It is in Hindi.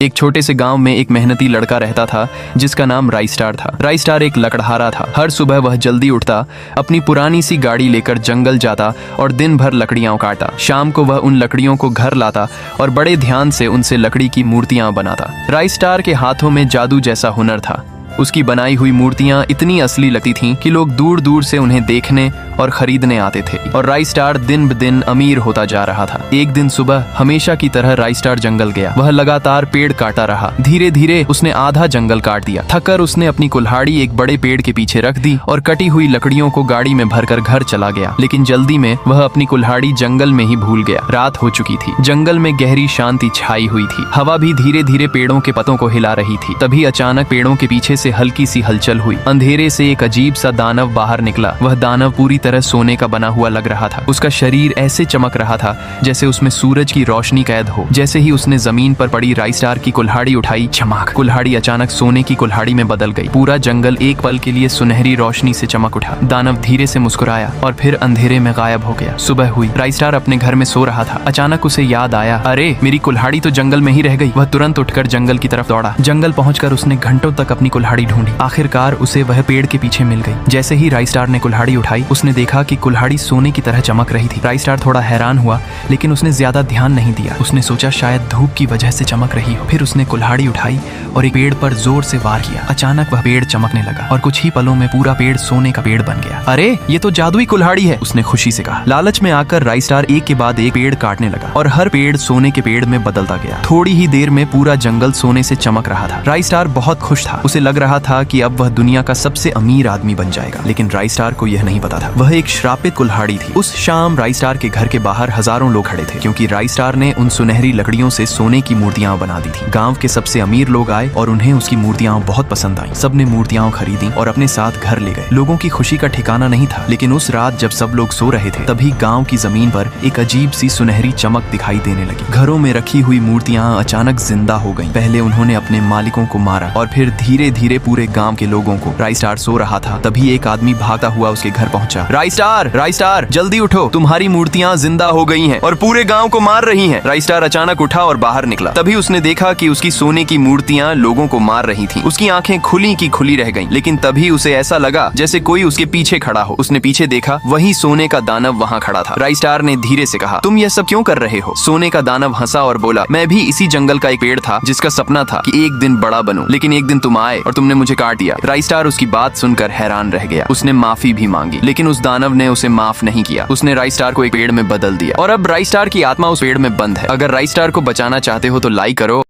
एक छोटे से गांव में एक मेहनती लड़का रहता था जिसका नाम राइस्टार था। राइस्टार एक लकड़हारा था। हर सुबह वह जल्दी उठता, अपनी पुरानी सी गाड़ी लेकर जंगल जाता और दिन भर लकड़ियां काटता। शाम को वह उन लकड़ियों को घर लाता और बड़े ध्यान से उनसे लकड़ी की मूर्तियां बनाता। राइस्टार के हाथों में जादू जैसा हुनर था। उसकी बनाई हुई मूर्तियां इतनी असली लगती थीं कि लोग दूर दूर से उन्हें देखने और खरीदने आते थे। और राइस्टार दिन ब दिन अमीर होता जा रहा था। एक दिन सुबह हमेशा की तरह राइस्टार जंगल गया। वह लगातार पेड़ काटा रहा। धीरे धीरे उसने आधा जंगल काट दिया। थककर उसने अपनी कुल्हाड़ी एक बड़े पेड़ के पीछे रख दी और कटी हुई लकड़ियों को गाड़ी में भरकर घर चला गया। लेकिन जल्दी में वह अपनी कुल्हाड़ी जंगल में ही भूल गया। रात हो चुकी थी। जंगल में गहरी शांति छाई हुई थी। हवा भी धीरे धीरे पेड़ों के पत्तों को हिला रही थी। तभी अचानक पेड़ों के पीछे से हल्की सी हलचल हुई। अंधेरे से एक अजीब सा दानव बाहर निकला। वह दानव पूरी तरह सोने का बना हुआ लग रहा था। उसका शरीर ऐसे चमक रहा था जैसे उसमें सूरज की रोशनी कैद हो। जैसे ही उसने जमीन पर पड़ी राइस्टार की कुल्हाड़ी उठाई, चमक! कुल्हाड़ी अचानक सोने की कुल्हाड़ी में बदल गई। पूरा जंगल एक पल के लिए सुनहरी रोशनी से चमक उठा। दानव धीरे से मुस्कुराया और फिर अंधेरे में गायब हो गया। सुबह हुई। राइस्टार अपने घर में सो रहा था। अचानक उसे याद आया, अरे मेरी कुल्हाड़ी तो जंगल में ही रह गई। वह तुरंत उठकर जंगल की तरफ दौड़ा। जंगल पहुंचकर उसने घंटों तक अपनी कुल्हाड़ी ढूंढी। आखिरकार उसे वह पेड़ के पीछे मिल गई। जैसे ही राइस्टार ने कुल्हाड़ी उठाई, उसने देखा कि कुल्हाड़ी सोने की तरह चमक रही थी। राइस्टार थोड़ा हैरान हुआ, लेकिन उसने ज्यादा ध्यान नहीं दिया। उसने सोचा शायद धूप की वजह से चमक रही हो। फिर उसने कुल्हाड़ी उठाई और एक पेड़ पर जोर से वार किया। अचानक वह पेड़ चमकने लगा और कुछ ही पलों में पूरा पेड़ सोने का पेड़ बन गया। अरे ये तो जादुई कुल्हाड़ी है, उसने खुशी से कहा। लालच में आकर राइस्टार एक के बाद एक पेड़ काटने लगा और हर पेड़ सोने के पेड़ में बदलता गया। थोड़ी ही देर में पूरा जंगल सोने से चमक रहा था। राइस्टार बहुत खुश था। उसे लग रहा था कि अब वह दुनिया का सबसे अमीर आदमी बन जाएगा। लेकिन राइस्टार को यह नहीं पता था, वह एक श्रापित कुल्हाड़ी थी। उस शाम राइस्टार के घर के बाहर हजारों लोग खड़े थे, क्योंकि राइस्टार ने उन सुनहरी लकड़ियों से सोने की मूर्तियां बना दी थी। गांव के सबसे अमीर लोग आए और उन्हें उसकी मूर्तियां बहुत पसंद आई। सबने मूर्तियां खरीदी और अपने साथ घर ले गए। लोगों की खुशी का ठिकाना नहीं था। लेकिन उस रात जब सब लोग सो रहे थे, तभी गाँव की जमीन पर एक अजीब सी सुनहरी चमक दिखाई देने लगी। घरों में रखी हुई मूर्तियां अचानक जिंदा हो गईं। पहले उन्होंने अपने मालिकों को मारा और फिर धीरे धीरे पूरे गाँव के लोगों को। राइस्टार सो रहा था, तभी एक आदमी भागता हुआ उसके घर पहुंचा। राइस्टार, राइस्टार, जल्दी उठो, तुम्हारी मूर्तियां जिंदा हो गई हैं और पूरे गांव को मार रही हैं। राइस्टार अचानक उठा और बाहर निकला। तभी उसने देखा कि उसकी सोने की मूर्तियां लोगों को मार रही थीं। उसकी आंखें खुली की खुली रह गईं। लेकिन तभी उसे ऐसा लगा जैसे कोई उसके पीछे खड़ा हो। उसने पीछे देखा, वही सोने का दानव वहां खड़ा था। राइस्टार ने धीरे से कहा, तुम यह सब क्यों कर रहे हो? सोने का दानव हंसा और बोला, मैं भी इसी जंगल का एक पेड़ था जिसका सपना था कि एक दिन बड़ा बनूं। लेकिन एक दिन तुम आए और तुमने मुझे काट दिया। राइस्टार उसकी बात सुनकर हैरान रह गया। उसने माफी भी मांगी, लेकिन उस दानव ने उसे माफ नहीं किया। उसने राइस्टार को एक पेड़ में बदल दिया और अब राइस्टार की आत्मा उस पेड़ में बंद है। अगर राइस्टार को बचाना चाहते हो तो लाइक करो।